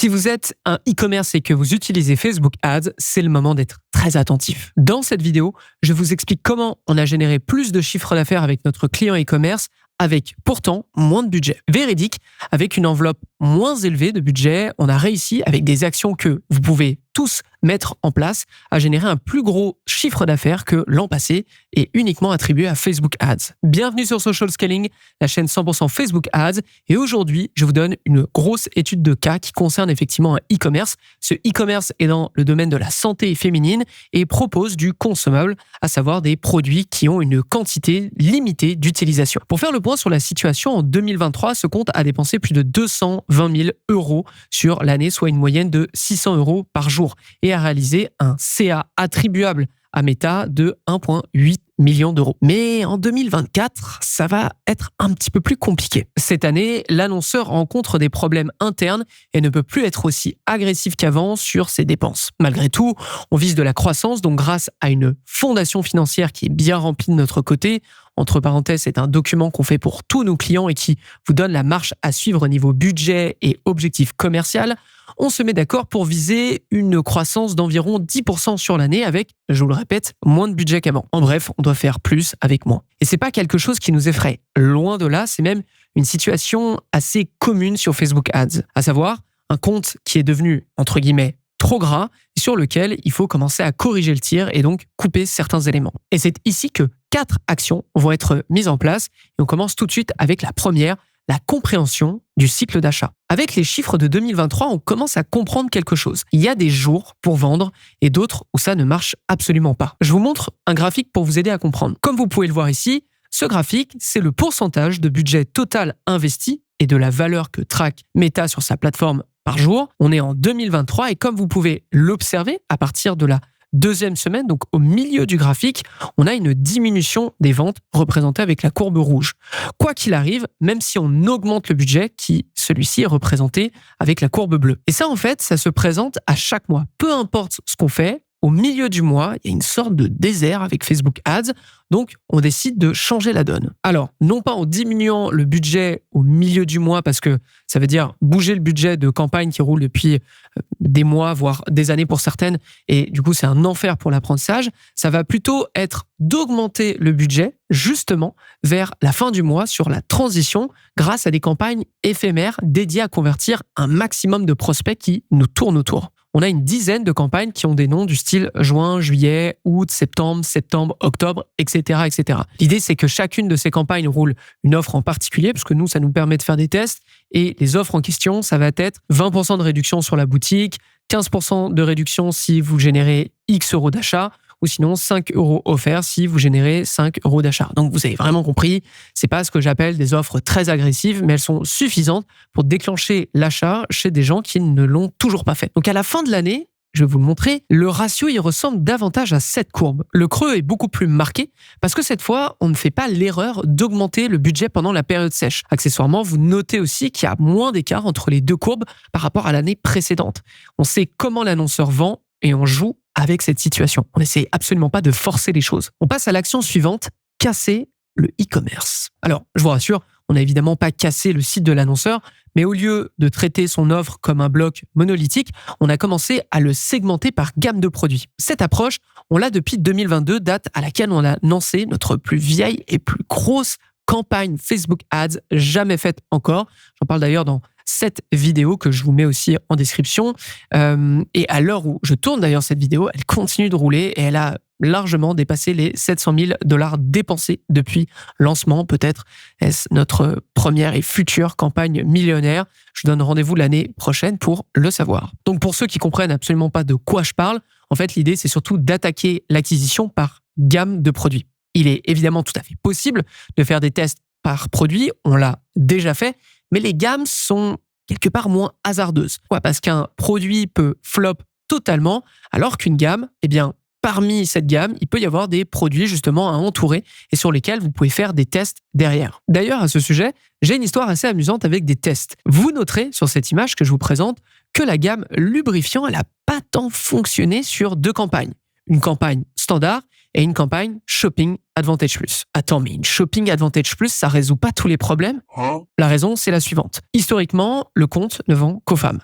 Si vous êtes un e-commerce et que vous utilisez Facebook Ads, c'est le moment d'être très attentif. Dans cette vidéo, je vous explique comment on a généré plus de chiffre d'affaires avec notre client e-commerce avec pourtant moins de budget. Véridique, avec une enveloppe moins élevée de budget, on a réussi avec des actions que vous pouvez tous mettre en place à générer un plus gros chiffre d'affaires que l'an passé et uniquement attribué à Facebook Ads. Bienvenue sur Social Scaling, la chaîne 100% Facebook Ads. Et aujourd'hui, je vous donne une grosse étude de cas qui concerne effectivement un e-commerce. Ce e-commerce est dans le domaine de la santé féminine et propose du consommable, à savoir des produits qui ont une quantité limitée d'utilisation. Pour faire le point sur la situation, en 2023, ce compte a dépensé plus de 220 000 euros sur l'année, soit une moyenne de 600 euros par jour, et a réalisé un CA attribuable à Meta de 1,8 million d'euros. Mais en 2024, ça va être un petit peu plus compliqué. Cette année, l'annonceur rencontre des problèmes internes et ne peut plus être aussi agressif qu'avant sur ses dépenses. Malgré tout, on vise de la croissance, donc grâce à une fondation financière qui est bien remplie de notre côté. Entre parenthèses, c'est un document qu'on fait pour tous nos clients et qui vous donne la marche à suivre au niveau budget et objectif commercial. On se met d'accord pour viser une croissance d'environ 10% sur l'année avec, je vous le répète, moins de budget qu'avant. En bref, on doit faire plus avec moins. Et c'est pas quelque chose qui nous effraie. Loin de là, c'est même une situation assez commune sur Facebook Ads. À savoir, un compte qui est devenu, entre guillemets, trop gras, sur lequel il faut commencer à corriger le tir et donc couper certains éléments. Et c'est ici que 4 actions vont être mises en place. Et on commence tout de suite avec la première, la compréhension du cycle d'achat. Avec les chiffres de 2023, on commence à comprendre quelque chose. Il y a des jours pour vendre et d'autres où ça ne marche absolument pas. Je vous montre un graphique pour vous aider à comprendre. Comme vous pouvez le voir ici, ce graphique, c'est le pourcentage de budget total investi et de la valeur que traque Meta sur sa plateforme par jour. On est en 2023 et comme vous pouvez l'observer à partir de la deuxième semaine, donc au milieu du graphique, on a une diminution des ventes représentée avec la courbe rouge. Quoi qu'il arrive, même si on augmente le budget, celui-ci est représenté avec la courbe bleue. Et ça, en fait, ça se présente à chaque mois. Peu importe ce qu'on fait, au milieu du mois, il y a une sorte de désert avec Facebook Ads, donc on décide de changer la donne. Alors, non pas en diminuant le budget au milieu du mois, parce que ça veut dire bouger le budget de campagne qui roule depuis des mois, voire des années pour certaines, et du coup c'est un enfer pour l'apprentissage, ça va plutôt être d'augmenter le budget justement vers la fin du mois sur la transition grâce à des campagnes éphémères dédiées à convertir un maximum de prospects qui nous tournent autour. On a une dizaine de campagnes qui ont des noms du style juin, juillet, août, septembre, octobre, etc., etc. L'idée, c'est que chacune de ces campagnes roule une offre en particulier, parce que nous, ça nous permet de faire des tests. Et les offres en question, ça va être 20% de réduction sur la boutique, 15% de réduction si vous générez X euros d'achat, ou sinon 5 euros offerts si vous générez 5 euros d'achat. Donc vous avez vraiment compris, c'est pas ce que j'appelle des offres très agressives, mais elles sont suffisantes pour déclencher l'achat chez des gens qui ne l'ont toujours pas fait. Donc à la fin de l'année, je vais vous le montrer, le ratio il ressemble davantage à cette courbe. Le creux est beaucoup plus marqué parce que cette fois, on ne fait pas l'erreur d'augmenter le budget pendant la période sèche. Accessoirement, vous notez aussi qu'il y a moins d'écart entre les deux courbes par rapport à l'année précédente. On sait comment l'annonceur vend et on joue avec cette situation. On n'essaie absolument pas de forcer les choses. On passe à l'action suivante, casser le e-commerce. Alors, je vous rassure, on n'a évidemment pas cassé le site de l'annonceur, mais au lieu de traiter son offre comme un bloc monolithique, on a commencé à le segmenter par gamme de produits. Cette approche, on l'a depuis 2022, date à laquelle on a lancé notre plus vieille et plus grosse campagne Facebook Ads jamais faite encore. J'en parle d'ailleurs dans cette vidéo que je vous mets aussi en description. Et à l'heure où je tourne d'ailleurs cette vidéo, elle continue de rouler et elle a largement dépassé les 700 000 $ dépensés depuis lancement. Peut-être est-ce notre première et future campagne millionnaire. Je vous donne rendez-vous l'année prochaine pour le savoir. Donc pour ceux qui comprennent absolument pas de quoi je parle, en fait l'idée c'est surtout d'attaquer l'acquisition par gamme de produits. Il est évidemment tout à fait possible de faire des tests par produit, on l'a déjà fait, mais les gammes sont quelque part moins hasardeuses. Pourquoi ? Parce qu'un produit peut flop totalement, alors qu'une gamme, parmi cette gamme, il peut y avoir des produits justement à entourer et sur lesquels vous pouvez faire des tests derrière. D'ailleurs, à ce sujet, j'ai une histoire assez amusante avec des tests. Vous noterez sur cette image que je vous présente que la gamme lubrifiant, elle n'a pas tant fonctionné sur 2 campagnes. Une campagne standard et une campagne Shopping Advantage Plus. Attends, mais une Shopping Advantage Plus, ça résout pas tous les problèmes? La raison, c'est la suivante. Historiquement, le compte ne vend qu'aux femmes.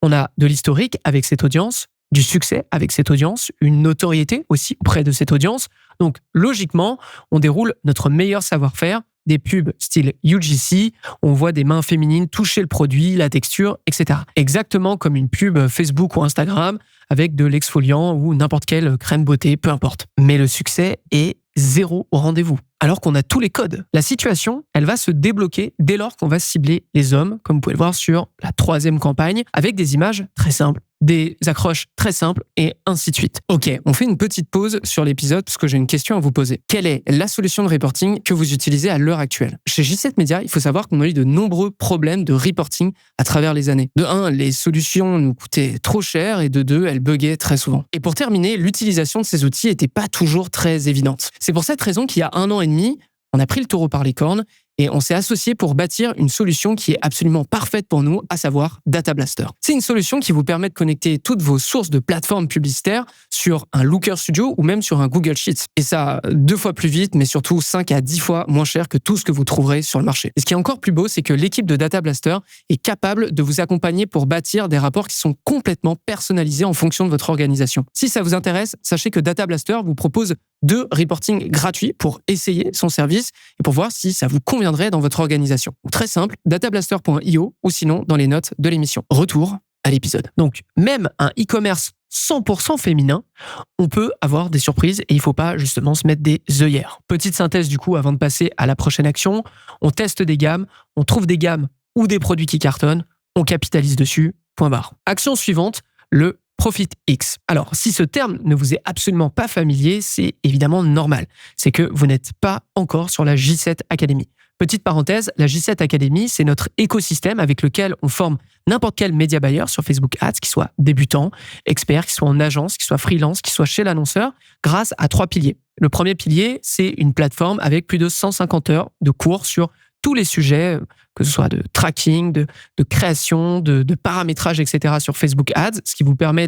On a de l'historique avec cette audience, du succès avec cette audience, une notoriété aussi auprès de cette audience. Donc, logiquement, on déroule notre meilleur savoir-faire, des pubs style UGC, on voit des mains féminines toucher le produit, la texture, etc. Exactement comme une pub Facebook ou Instagram avec de l'exfoliant ou n'importe quelle crème beauté, peu importe. Mais le succès est zéro au rendez-vous, alors qu'on a tous les codes. La situation, elle va se débloquer dès lors qu'on va cibler les hommes, comme vous pouvez le voir sur la 3e campagne, avec des images très simples, des accroches très simples et ainsi de suite. Ok, on fait une petite pause sur l'épisode parce que j'ai une question à vous poser. Quelle est la solution de reporting que vous utilisez à l'heure actuelle? Chez J7 Media, il faut savoir qu'on a eu de nombreux problèmes de reporting à travers les années. De 1, les solutions nous coûtaient trop cher et de 2, elles buguaient très souvent. Et pour terminer, l'utilisation de ces outils n'était pas toujours très évidente. C'est pour cette raison qu'il y a 1 an et demi, on a pris le taureau par les cornes et on s'est associé pour bâtir une solution qui est absolument parfaite pour nous, à savoir Data Blaster. C'est une solution qui vous permet de connecter toutes vos sources de plateformes publicitaires sur un Looker Studio ou même sur un Google Sheets. Et ça, 2 fois plus vite, mais surtout 5 à 10 fois moins cher que tout ce que vous trouverez sur le marché. Et ce qui est encore plus beau, c'est que l'équipe de Data Blaster est capable de vous accompagner pour bâtir des rapports qui sont complètement personnalisés en fonction de votre organisation. Si ça vous intéresse, sachez que Data Blaster vous propose 2 reporting gratuits pour essayer son service et pour voir si ça vous conviendrait dans votre organisation. Très simple, datablaster.io ou sinon dans les notes de l'émission. Retour à l'épisode. Donc, même un e-commerce 100% féminin, on peut avoir des surprises et il ne faut pas justement se mettre des œillères. Petite synthèse du coup avant de passer à la prochaine action. On teste des gammes, on trouve des gammes ou des produits qui cartonnent, on capitalise dessus, point barre. Action suivante, le Profit X. Alors, si ce terme ne vous est absolument pas familier, c'est évidemment normal. C'est que vous n'êtes pas encore sur la J7 Academy. Petite parenthèse, la J7 Academy, c'est notre écosystème avec lequel on forme n'importe quel média buyer sur Facebook Ads, qui soit débutant, expert, qui soit en agence, qui soit freelance, qui soit chez l'annonceur, grâce à 3 piliers. Le premier pilier, c'est une plateforme avec plus de 150 heures de cours sur tous les sujets, que ce soit de tracking, de création, de paramétrage, etc. sur Facebook Ads, ce qui vous permet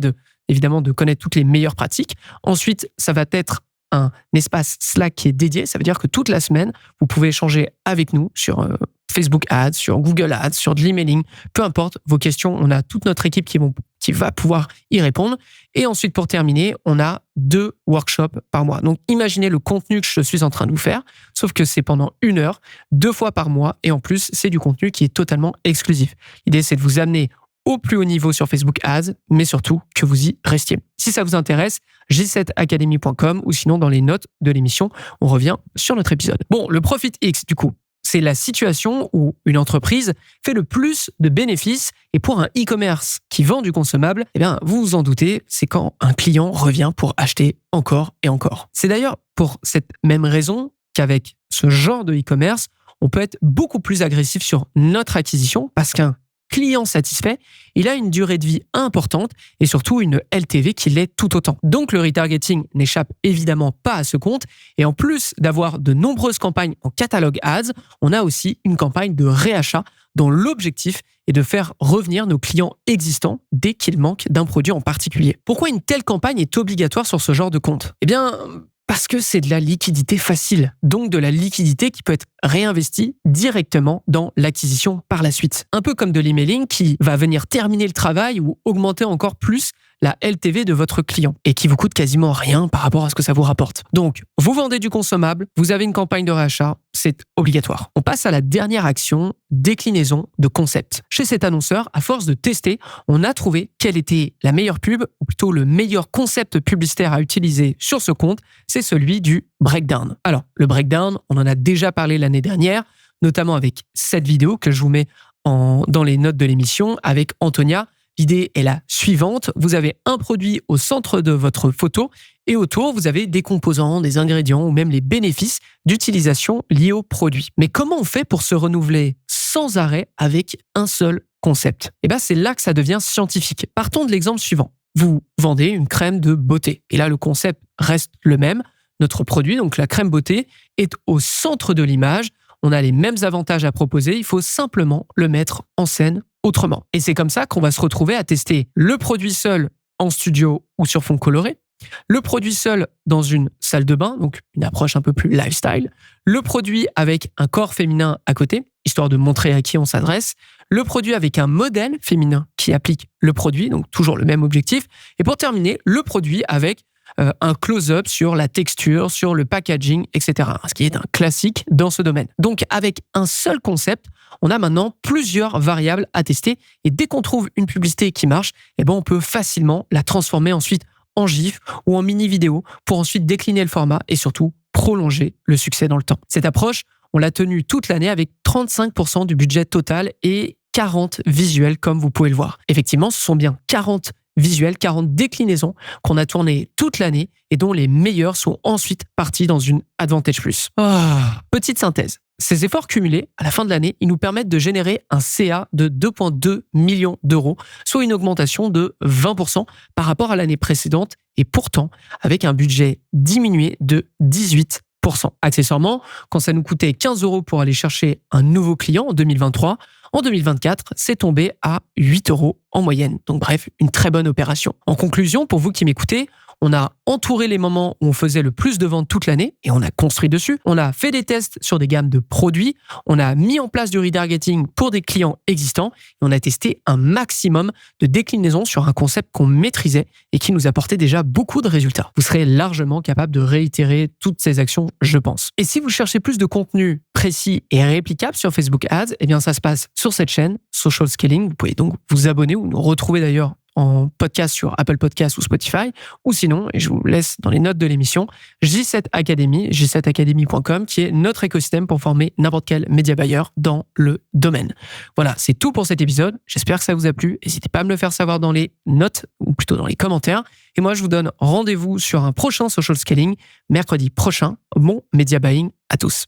évidemment de connaître toutes les meilleures pratiques. Ensuite, ça va être un espace Slack qui est dédié. Ça veut dire que toute la semaine, vous pouvez échanger avec nous sur Facebook Ads, sur Google Ads, sur de l'emailing, peu importe vos questions. On a toute notre équipe qui va pouvoir y répondre. Et ensuite, pour terminer, on a 2 workshops par mois. Donc, imaginez le contenu que je suis en train de vous faire, sauf que c'est pendant 1 heure, 2 fois par mois. Et en plus, c'est du contenu qui est totalement exclusif. L'idée, c'est de vous amener au plus haut niveau sur Facebook Ads, mais surtout que vous y restiez. Si ça vous intéresse, j7academy.com ou sinon dans les notes de l'émission, on revient sur notre épisode. Bon, le Profit X, du coup, c'est la situation où une entreprise fait le plus de bénéfices et pour un e-commerce qui vend du consommable, eh bien, vous vous en doutez, c'est quand un client revient pour acheter encore et encore. C'est d'ailleurs pour cette même raison qu'avec ce genre de e-commerce, on peut être beaucoup plus agressif sur notre acquisition parce qu'un client satisfait, il a une durée de vie importante et surtout une LTV qui l'est tout autant. Donc le retargeting n'échappe évidemment pas à ce compte et en plus d'avoir de nombreuses campagnes en catalogue ads, on a aussi une campagne de réachat dont l'objectif est de faire revenir nos clients existants dès qu'ils manquent d'un produit en particulier. Pourquoi une telle campagne est obligatoire sur ce genre de compte? Eh bien, parce que c'est de la liquidité facile, donc de la liquidité qui peut être réinvestie directement dans l'acquisition par la suite. Un peu comme de l'emailing qui va venir terminer le travail ou augmenter encore plus la LTV de votre client et qui vous coûte quasiment rien par rapport à ce que ça vous rapporte. Donc, vous vendez du consommable, vous avez une campagne de réachat, c'est obligatoire. On passe à la dernière action, déclinaison de concept. Chez cet annonceur, à force de tester, on a trouvé quelle était la meilleure pub, ou plutôt le meilleur concept publicitaire à utiliser sur ce compte, c'est celui du breakdown. Alors, le breakdown, on en a déjà parlé l'année dernière, notamment avec cette vidéo que je vous mets dans les notes de l'émission avec Antonia. L'idée est la suivante, vous avez un produit au centre de votre photo et autour, vous avez des composants, des ingrédients ou même les bénéfices d'utilisation liés au produit. Mais comment on fait pour se renouveler sans arrêt avec un seul concept? Eh bien, c'est là que ça devient scientifique. Partons de l'exemple suivant. Vous vendez une crème de beauté et là, le concept reste le même. Notre produit, donc la crème beauté, est au centre de l'image. On a les mêmes avantages à proposer, il faut simplement le mettre en scène autrement. Et c'est comme ça qu'on va se retrouver à tester le produit seul en studio ou sur fond coloré, Le produit seul dans une salle de bain, donc une approche un peu plus lifestyle. Le produit avec un corps féminin à côté, histoire de montrer à qui on s'adresse. Le produit avec un modèle féminin qui applique le produit, donc toujours le même objectif. Et pour terminer, le produit avec un close-up sur la texture, sur le packaging, etc. Ce qui est un classique dans ce domaine. Donc, avec un seul concept, on a maintenant plusieurs variables à tester. Et dès qu'on trouve une publicité qui marche, on peut facilement la transformer ensuite en GIF ou en mini-vidéo pour ensuite décliner le format et surtout prolonger le succès dans le temps. Cette approche, on l'a tenue toute l'année avec 35% du budget total et 40 visuels comme vous pouvez le voir. Effectivement, ce sont bien 40 visuels, 40 déclinaisons qu'on a tournées toute l'année et dont les meilleurs sont ensuite partis dans une Advantage Plus. Petite synthèse. Ces efforts cumulés, à la fin de l'année, ils nous permettent de générer un CA de 2,2 millions d'euros, soit une augmentation de 20% par rapport à l'année précédente et pourtant avec un budget diminué de 18%. Accessoirement, quand ça nous coûtait 15 euros pour aller chercher un nouveau client en 2023, en 2024, c'est tombé à 8 euros en moyenne. Donc bref, une très bonne opération. En conclusion, pour vous qui m'écoutez, on a entouré les moments où on faisait le plus de ventes toute l'année et on a construit dessus. On a fait des tests sur des gammes de produits. On a mis en place du retargeting pour des clients existants et on a testé un maximum de déclinaisons sur un concept qu'on maîtrisait et qui nous apportait déjà beaucoup de résultats. Vous serez largement capable de réitérer toutes ces actions, je pense. Et si vous cherchez plus de contenu précis et réplicable sur Facebook Ads, ça se passe sur cette chaîne, Social Scaling. Vous pouvez donc vous abonner ou nous retrouver d'ailleurs en podcast sur Apple Podcasts ou Spotify, ou sinon, et je vous laisse dans les notes de l'émission, J7 Academy, j7academy.com, qui est notre écosystème pour former n'importe quel média buyer dans le domaine. Voilà, c'est tout pour cet épisode. J'espère que ça vous a plu. N'hésitez pas à me le faire savoir dans les notes, ou plutôt dans les commentaires. Et moi, je vous donne rendez-vous sur un prochain Social Scaling, mercredi prochain. Bon média buying à tous.